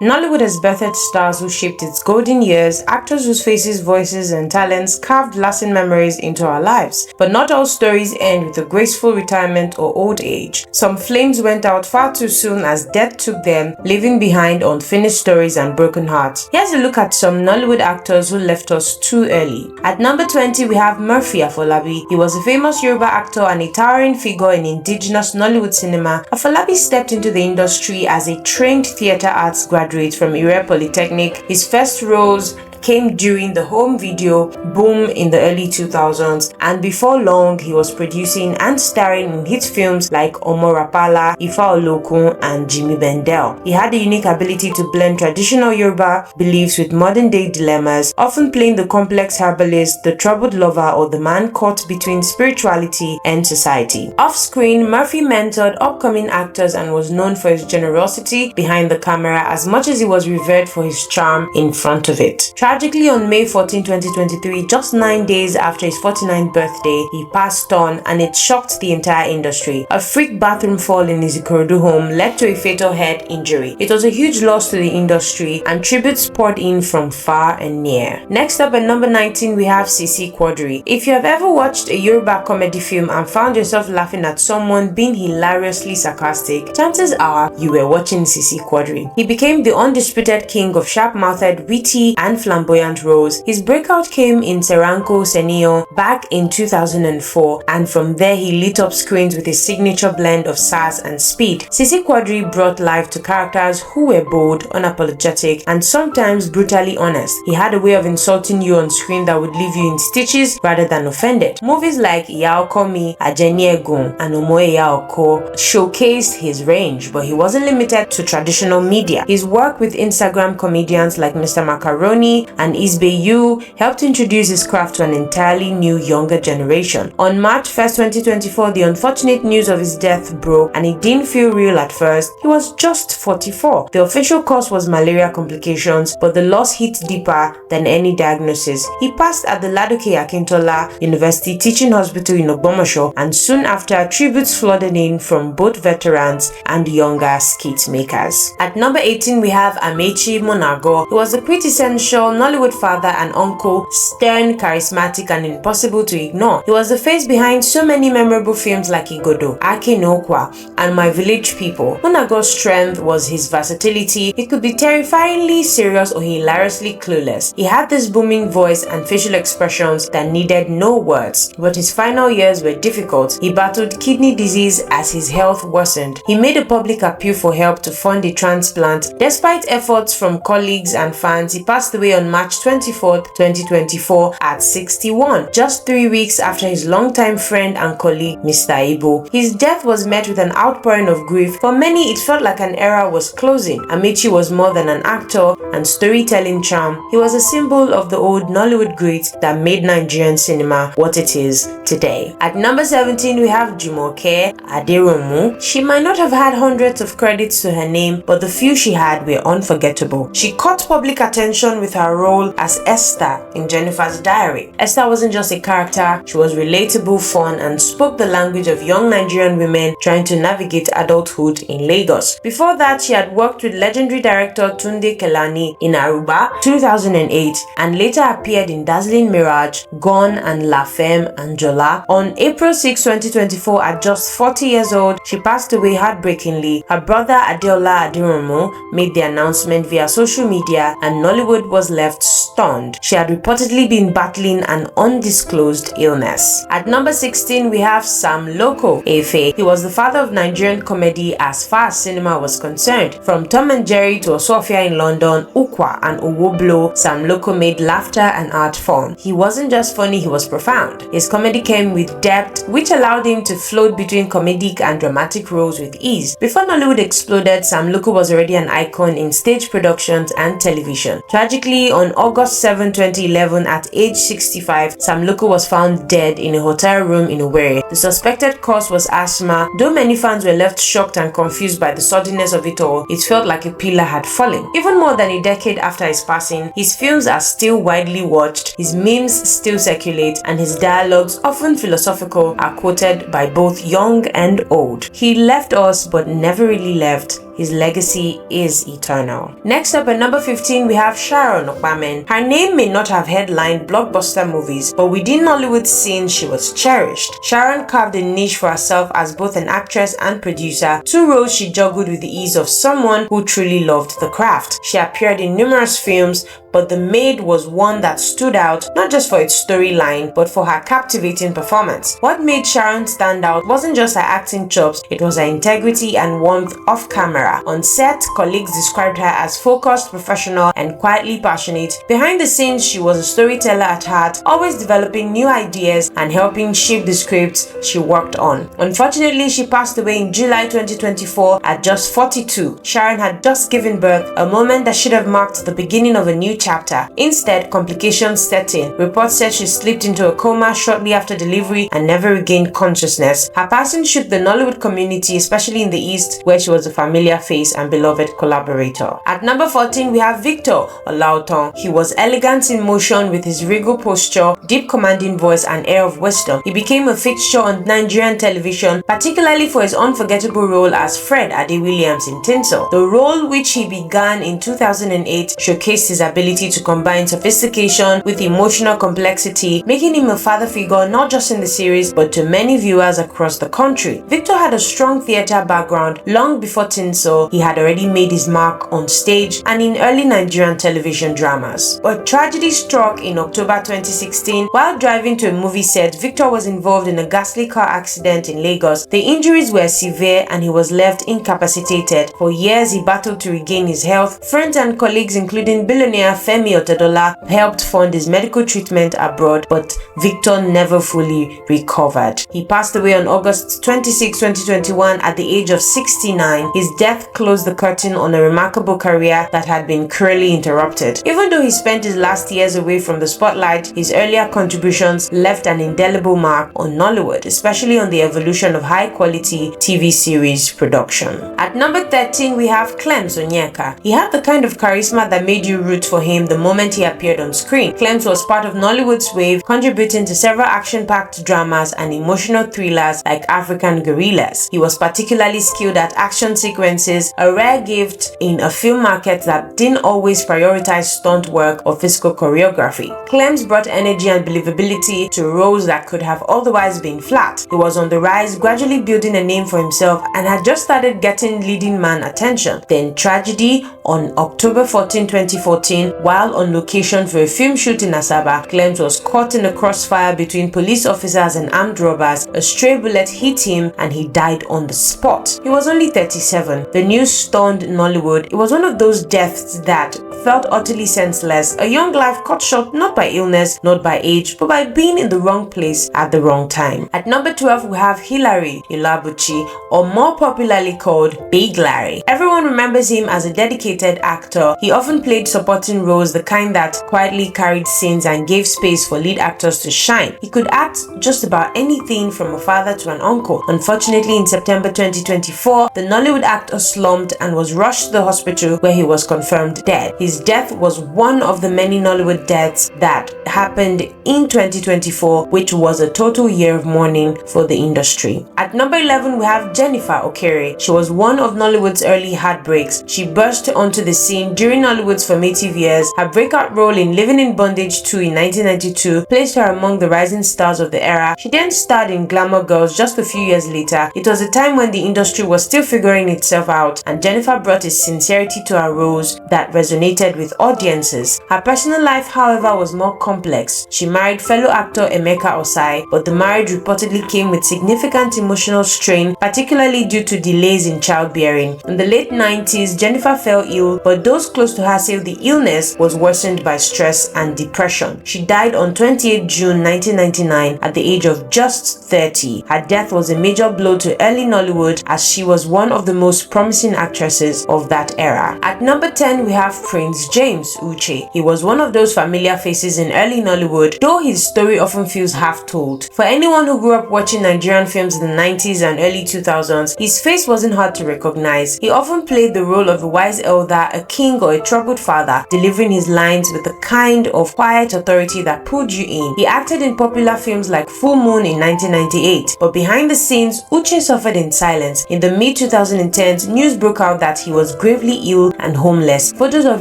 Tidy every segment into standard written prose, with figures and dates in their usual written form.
Nollywood has birthed stars who shaped its golden years, actors whose faces, voices, and talents carved lasting memories into our lives. But not all stories end with a graceful retirement or old age. Some flames went out far too soon as death took them, leaving behind unfinished stories and broken hearts. Here's a look at some Nollywood actors who left us too early. At number 20, we have Murphy Afalabi. He was a famous Yoruba actor and a towering figure in indigenous Nollywood cinema. Afalabi stepped into the industry as a trained theatre arts graduate from Ire Polytechnic. His first roles came during the home video boom in the early 2000s, and before long he was producing and starring in hit films like Omorapala, Ifa Olokun, and Jimmy Bendel. He had a unique ability to blend traditional Yoruba beliefs with modern-day dilemmas, often playing the complex herbalist, the troubled lover, or the man caught between spirituality and society. Off-screen, Murphy mentored upcoming actors and was known for his generosity behind the camera as much as he was revered for his charm in front of it. Tragically, on May 14, 2023, just 9 days after his 49th birthday, he passed on, and it shocked the entire industry. A freak bathroom fall in his Okoro home led to a fatal head injury. It was a huge loss to the industry, and tributes poured in from far and near. Next up at number 19, we have Quadri. If you have ever watched a Yoruba comedy film and found yourself laughing at someone being hilariously sarcastic, chances are you were watching Quadri. He became the undisputed king of sharp-mouthed, witty, and flamboyant roles. His breakout came in Seranko Senio back in 2004, and from there he lit up screens with his signature blend of sass and speed. Quadri brought life to characters who were bold, unapologetic, and sometimes brutally honest. He had a way of insulting you on screen that would leave you in stitches rather than offended. Movies like Yaokomi, Ajeni Egun, and Omoe Yaoko showcased his range, but he wasn't limited to traditional media. His work with Instagram comedians like Mr. Macaroni and Isbe Yu helped introduce his craft to an entirely new younger generation. On March 1st, 2024, the unfortunate news of his death broke, and it didn't feel real at first. He was just 44. The official cause was malaria complications, but the loss hit deeper than any diagnosis. He passed at the Ladoke Akintola University Teaching Hospital in Ogbomoso, and soon after, tributes flooded in from both veterans and younger skit makers. At number 18, we have Amichi Monago. He was the quintessential Nollywood father and uncle, stern, charismatic, and impossible to ignore. He was the face behind so many memorable films like Igodo, Akinokwa, and My Village People. Monago's strength was his versatility. He could be terrifyingly serious or hilariously clueless. He had this booming voice and facial expressions that needed no words, but his final years were difficult. He battled kidney disease as his health worsened. He made a public appeal for help to fund a transplant. Despite efforts from colleagues and fans, he passed away on March 24, 2024 at 61, just 3 weeks after his longtime friend and colleague, Mr. Ibo. His death was met with an outpouring of grief. For many, it felt like an era was closing. Amichi was more than an actor and storytelling charm. He was a symbol of the old Nollywood greats that made Nigerian cinema what it is today. At number 17, we have Jumoke Aderomu. She might not have had hundreds of credits to her name, but the few she had were unforgettable. She caught public attention with her role as Esther in Jennifer's Diary. Esther wasn't just a character, she was relatable, fun, and spoke the language of young Nigerian women trying to navigate adulthood in Lagos. Before that, she had worked with legendary director Tunde Kelani in Aruba 2008, and later appeared in Dazzling Mirage, Gone, and La Femme and Jola. On April 6, 2024, at just 40 years old, she passed away heartbreakingly. Her brother Adeola Aderomu made the announcement via social media, and Nollywood was left stunned. She had reportedly been battling an undisclosed illness. At number 16, we have Sam Loco Efe. He was the father of Nigerian comedy as far as cinema was concerned. From Tom and Jerry to Osofia in London, Ukwa, and Owoblo, Sam Loco made laughter and art fun. He wasn't just funny, he was profound. His comedy came with depth, which allowed him to float between comedic and dramatic roles with ease. Before Nollywood exploded, Sam Loco was already an icon in stage productions and television. Tragically, on August 7, 2011, at age 65, Sam Loco was found dead in a hotel room in Owerri. The suspected cause was asthma. Though many fans were left shocked and confused by the suddenness of it all, it felt like a pillar had fallen. Even more than a decade after his passing, his films are still widely watched, his memes still circulate, and his dialogues, often philosophical, are quoted by both young and old. He left us but never really left. his legacy is eternal. Next up at number 15, we have Sharon Aquaman. Her name may not have headlined blockbuster movies, but within Nollywood scene, she was cherished. Sharon carved a niche for herself as both an actress and producer, two roles she juggled with the ease of someone who truly loved the craft. She appeared in numerous films, but The Maid was one that stood out not just for its storyline, but for her captivating performance. What made Sharon stand out wasn't just her acting chops, it was her integrity and warmth off camera. On set, colleagues described her as focused, professional, and quietly passionate. Behind the scenes, she was a storyteller at heart, always developing new ideas and helping shape the scripts she worked on. Unfortunately, she passed away in July 2024 at just 42. Sharon had just given birth, a moment that should have marked the beginning of a new chapter. Instead, complications set in. Reports said she slipped into a coma shortly after delivery and never regained consciousness. Her passing shook the Nollywood community, especially in the East, where she was a familiar face and beloved collaborator. At number 14, we have Victor Olauton. He was elegant in motion with his regal posture, deep commanding voice, and air of wisdom. He became a fixture on Nigerian television, particularly for his unforgettable role as Fred Ade-Williams in Tinsel. The role, which he began in 2008, showcased his ability to combine sophistication with emotional complexity, making him a father figure not just in the series but to many viewers across the country. Victor had a strong theatre background. Long before Tinsel, he had already made his mark on stage and in early Nigerian television dramas. But tragedy struck in October 2016. While driving to a movie set, Victor was involved in a ghastly car accident in Lagos. The injuries were severe and he was left incapacitated. For years, he battled to regain his health. Friends and colleagues, including billionaire Femi Otedola, helped fund his medical treatment abroad, but Victor never fully recovered. He passed away on August 26, 2021 at the age of 69. His death closed the curtain on a remarkable career that had been cruelly interrupted. Even though he spent his last years away from the spotlight, his earlier contributions left an indelible mark on Nollywood, especially on the evolution of high-quality TV series production. At number 13, we have Clems Onyeka. He had the kind of charisma that made you root for him the moment he appeared on screen. Clems was part of Nollywood's wave, contributing to several action-packed dramas and emotional thrillers like African Gorillas. He was particularly skilled at action sequences, a rare gift in a film market that didn't always prioritize stunt work or physical choreography. Clems brought energy and believability to roles that could have otherwise been flat. He was on the rise, gradually building a name for himself, and had just started getting leading man attention. Then tragedy. On October 14, 2014, while on location for a film shoot in Asaba, Clems was caught in a crossfire between police officers and armed robbers. A stray bullet hit him and he died on the spot. He was only 37. The news stunned Nollywood. It was one of those deaths that felt utterly senseless. A young life cut short not by illness, not by age, but by being in the wrong place at the wrong time. At number 12, we have Hilary Ilabuchi, or more popularly called Big Larry. Everyone remembers him as a dedicated actor. He often played supporting roles, the kind that quietly carried scenes and gave space for lead actors to shine. He could act just about anything from a father to an uncle. Unfortunately, in September 2024, the Nollywood actor slumped and was rushed to the hospital where he was confirmed dead. His death was one of the many Nollywood deaths that happened in 2024, which was a total year of mourning for the industry. At number 11, we have Jennifer Okier. She was one of Nollywood's early heartbreaks. She burst onto the scene during Nollywood's formative years. Her breakout role in Living in Bondage 2 in 1992 placed her among the rising stars of the era. She then starred in Glamour Girls just a few years later. It was a time when the industry was still figuring itself out, and Jennifer brought a sincerity to her roles that resonated with audiences. Her personal life, however, was more complex. She married fellow actor Emeka Osai, but the marriage reportedly came with significant emotional strain, particularly due to delays in childbearing. In the late 90s, Jennifer fell ill, but those close to her say the illness was worsened by stress and depression. She died on 28 June 1999 at the age of just 30. Her death was a major blow to early Nollywood, as she was one of the most promising actresses of that era. At number 10, we have Prince James Uchi. He was one of those familiar faces in early Nollywood, though his story often feels half-told. For anyone who grew up watching Nigerian films in the 90s and early 2000s, his face wasn't hard to recognize. He often played the role of a wise elder elder, a king, or a troubled father, delivering his lines with the kind of quiet authority that pulled you in. He acted in popular films like Full Moon in 1998, but behind the scenes, Uchi suffered in silence. In the mid-2010s, news broke out that he was gravely ill and homeless. Photos of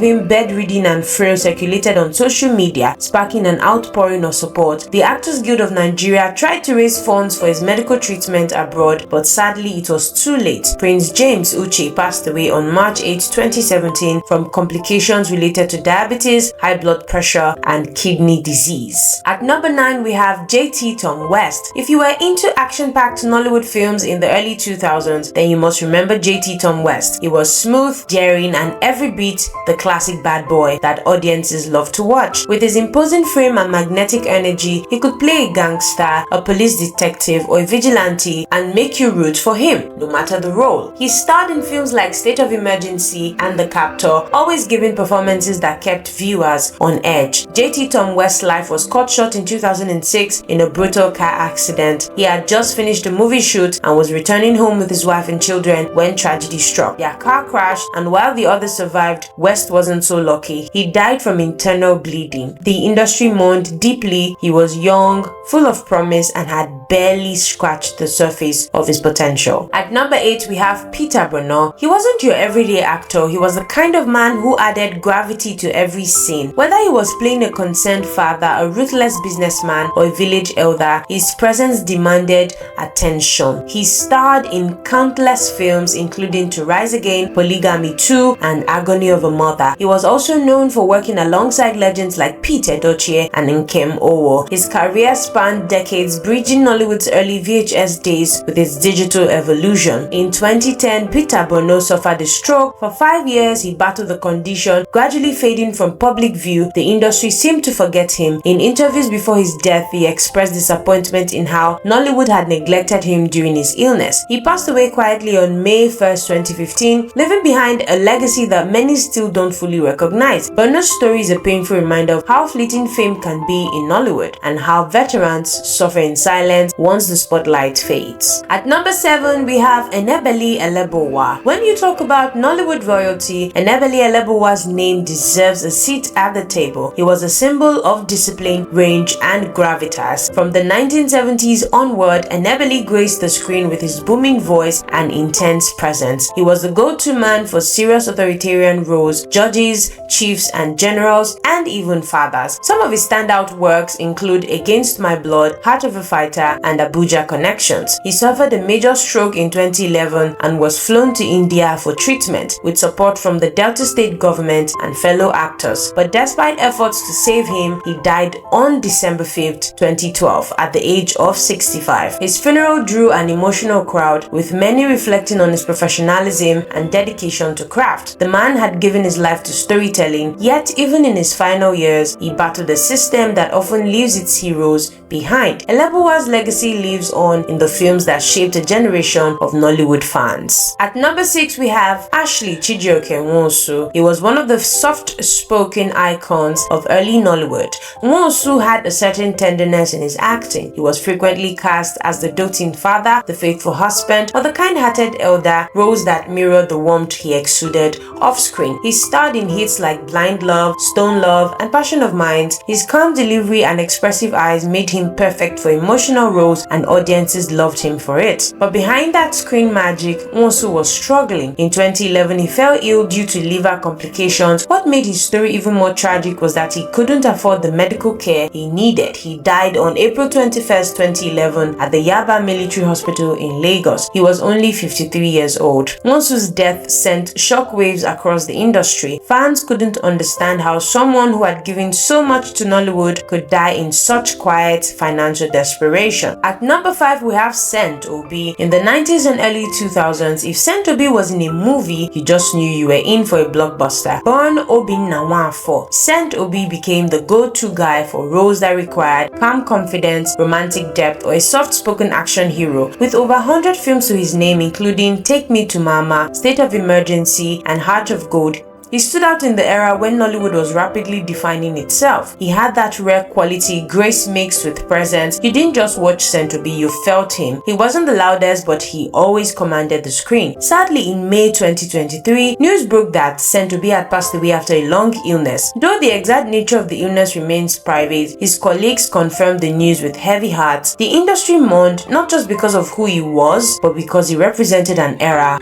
him bedridden and frail circulated on social media, sparking an outpouring of support. The Actors Guild of Nigeria tried to raise funds for his medical treatment abroad, but sadly it was too late. Prince James Uchi passed away on March 8, 2017 from complications related to diabetes, high blood pressure, and kidney disease. At number 9, we have JT Tom West. If you were into action-packed Nollywood films in the early 2000s, then you must remember JT Tom West. He was smooth, daring, and every bit the classic bad boy that audiences love to watch. With his imposing frame and magnetic energy, he could play a gangster, a police detective, or a vigilante and make you root for him, no matter the role. He starred in films like State of Emergency and The Captor, always giving performances that kept viewers on edge. JT Tom West's life was cut short in 2006 in a brutal car accident. He had just finished a movie shoot and was returning home with his wife and children when tragedy struck. Their car crashed, and while the others survived, West wasn't so lucky. He died from internal bleeding. The industry mourned deeply. He was young, full of promise, and had barely scratched the surface of his potential. At number 8, we have Peter Bono. He wasn't your everyday actor. He was the kind of man who added gravity to every scene. Whether he was playing a concerned father, a ruthless businessman, or a village elder, his presence demanded attention. He starred in countless films, including To Rise Again, Polygamy 2, and Agony of a Mother. He was also known for working alongside legends like Pete Edochie and Nkem Owo. His career spanned decades, bridging Nollywood's early VHS days with its digital evolution. In 2010, Peter Bono suffered a stroke. For 5 years, he battled the condition, gradually fading from public view. The industry seemed to forget him. In interviews before his death, he expressed disappointment in how Nollywood had neglected him during his illness. He passed away quietly on May 1st, 2015, leaving behind a legacy that many still don't fully recognize. Bono's story is a painful reminder of how fleeting fame can be in Nollywood and how veterans suffer in silence once the spotlight fades. At number 7, we have Enebeli Elebowa. When you talk about Nollywood royalty, Enebeli Elebowa's name deserves a seat at the table. He was a symbol of discipline, range, and gravitas. From the 1970s onward, Enebeli graced the screen with his booming voice and intense presence. He was the go-to man for serious authoritarian roles, judges, chiefs, and generals, and even fathers. Some of his standout works include Against My Blood, Heart of a Fighter, and Abuja Connections. He suffered a major stroke in 2011 and was flown to India for treatment with support from the Delta State government and fellow actors. But despite efforts to save him, he died on December 5th, 2012 at the age of 65. His funeral drew an emotional crowd, with many reflecting on his professionalism and dedication to craft. The man had given his life to storytelling, yet even in his final years, he battled a system that often leaves its heroes behind. Elebowa's legacy lives on in the films that shaped a generation of Nollywood fans. At number 6, we have Ashley Chijiosu. He was one of the soft-spoken icons of early Nollywood. Nwosu had a certain tenderness in his acting. He was frequently cast as the doting father, the faithful husband, or the kind-hearted elder, roles that mirrored the warmth he exuded off-screen. He starred in hits like Blind Love, Stone Love, and Passion of Minds. His calm delivery and expressive eyes made him perfect for emotional roles, and audiences loved him for it. But behind that screen magic, Nwosu was struggling. In 2011, he fell ill due to liver complications. What made his story even more tragic was that he couldn't afford the medical care he needed. He died on April 21st, 2011 at the Yaba Military Hospital in Lagos. He was only 53 years old. Nwosu's death sent shockwaves across the industry. Fans couldn't understand how someone who had given so much to Nollywood could die in such quiet financial desperation. At number 5, we have Sent Obi. In the 90s and early 2000s, if Sent Obi was in a movie, you just knew you were in for a blockbuster. Born Obin Nawafo, Sent Obi became the go-to guy for roles that required calm confidence, romantic depth, or a soft-spoken action hero. With over 100 films to his name, including Take Me to Mama, State of Emergency, and Heart of Gold, He stood out in the era when Nollywood was rapidly defining itself. He had that rare quality, grace mixed with presence. You didn't just watch Centobi, you felt him. He wasn't the loudest, but he always commanded the screen. Sadly, in May 2023, news broke that Centobi had passed away after a long illness. Though the exact nature of the illness remains private, his colleagues confirmed the news with heavy hearts. The industry mourned not just because of who he was, but because he represented an era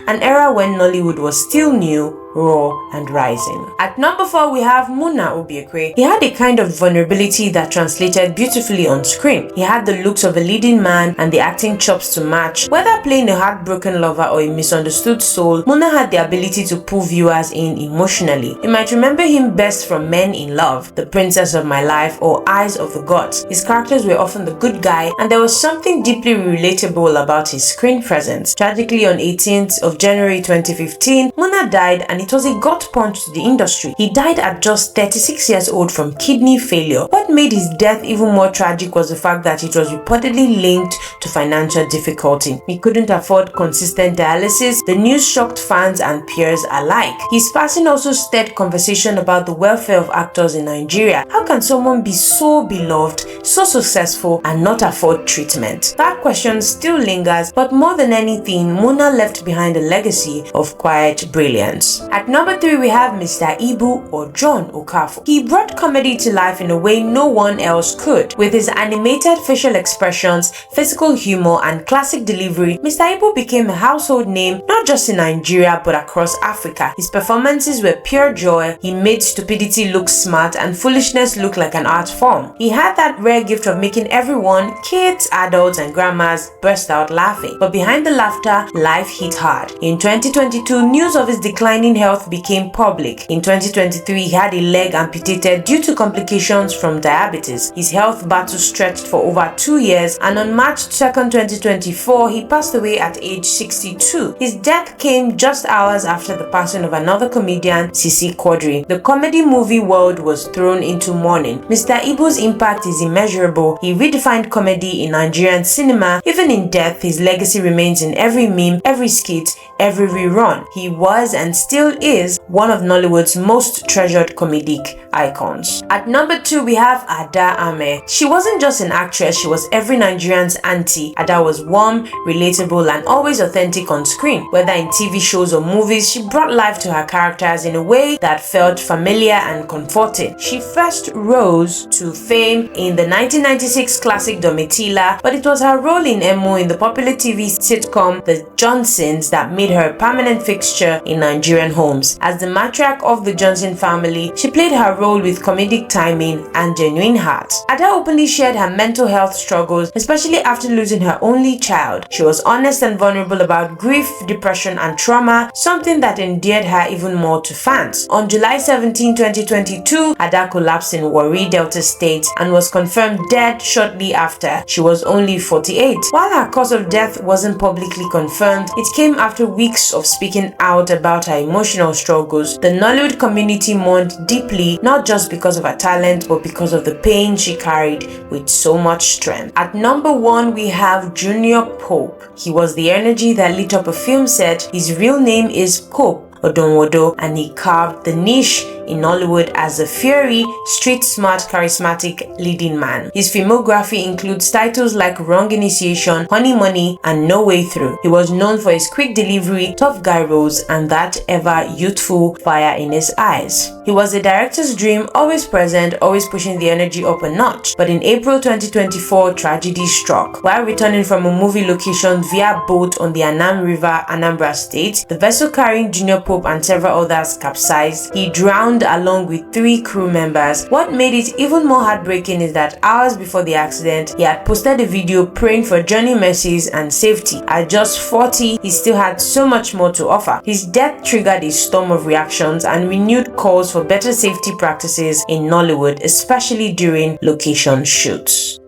when Nollywood was still new, raw and rising. At number 4, we have Muna Obiekwe. He had a kind of vulnerability that translated beautifully on screen. He had the looks of a leading man and the acting chops to match. Whether playing a heartbroken lover or a misunderstood soul, Muna had the ability to pull viewers in emotionally. You might remember him best from Men in Love, The Princess of My Life, or Eyes of the Gods. His characters were often the good guy, and there was something deeply relatable about his screen presence. Tragically, on 18th of January 2015, Muna died, and it was a gut punch to the industry. He died at just 36 years old from kidney failure. What made his death even more tragic was the fact that it was reportedly linked to financial difficulty. He couldn't afford consistent dialysis. The news shocked fans and peers alike. His passing also stirred conversation about the welfare of actors in Nigeria. How can someone be so beloved, so successful, and not afford treatment? That question still lingers, but more than anything, Muna left behind a legacy of quiet brilliance. At number 3, we have Mr. Ibu, or John Okafor. He brought comedy to life in a way no one else could. With his animated facial expressions, physical humor, and classic delivery, Mr. Ibu became a household name not just in Nigeria but across Africa. His performances were pure joy. He made stupidity look smart and foolishness look like an art form. He had that rare gift of making everyone, kids, adults, and grandmas, burst out laughing. But behind the laughter, life hit hard. In 2022, news of his declining health became public. In 2023, he had a leg amputated due to complications from diabetes. His health battle stretched for over 2 years, and on March 2nd, 2024, he passed away at age 62. His death came just hours after the passing of another comedian, Sisi Quadri. The comedy movie world was thrown into mourning. Mr. Ibu's impact is immeasurable. He redefined comedy in Nigerian cinema. Even in death, his legacy remains in every meme, every skit, every rerun. He was and still is one of Nollywood's most treasured comedic icons. At number 2, we have Ada Ame. She wasn't just an actress, she was every Nigerian's auntie. Ada was warm, relatable, and always authentic on screen. Whether in TV shows or movies, she brought life to her characters in a way that felt familiar and comforting. She first rose to fame in the 1996 classic Domitila, but it was her role in Emo in the popular TV sitcom The Johnsons that made her a permanent fixture in Nigerian homes. As the matriarch of the Johnson family, she played her role with comedic timing and genuine heart. Ada openly shared her mental health struggles, especially after losing her only child. She was honest and vulnerable about grief, depression, and trauma, something that endeared her even more to fans. On July 17, 2022, Ada collapsed in Warri, Delta State, and was confirmed dead shortly after. She was only 48. While her cause of death wasn't publicly confirmed, it came after weeks of speaking out about her emotional struggles. The Nollywood community mourned deeply, not just because of her talent, but because of the pain she carried with so much strength. At number 1, we have Junior Pope. He was the energy that lit up a film set. His real name is Pope Odonwodo, and he carved the niche in Nollywood as a fiery, street-smart, charismatic leading man. His filmography includes titles like Wrong Initiation, Honey Money, and No Way Through. He was known for his quick delivery, tough guy roles, and that ever-youthful fire in his eyes. He was the director's dream, always present, always pushing the energy up a notch. But in April 2024, tragedy struck. While returning from a movie location via boat on the Anam River, Anambra State, the vessel carrying Junior Pope and several others capsized. He drowned along with 3 crew members. What made it even more heartbreaking is that hours before the accident, he had posted a video praying for journey mercies and safety. At just 40, he still had so much more to offer. His death triggered a storm of reactions and renewed calls for better safety practices in Nollywood, especially during location shoots.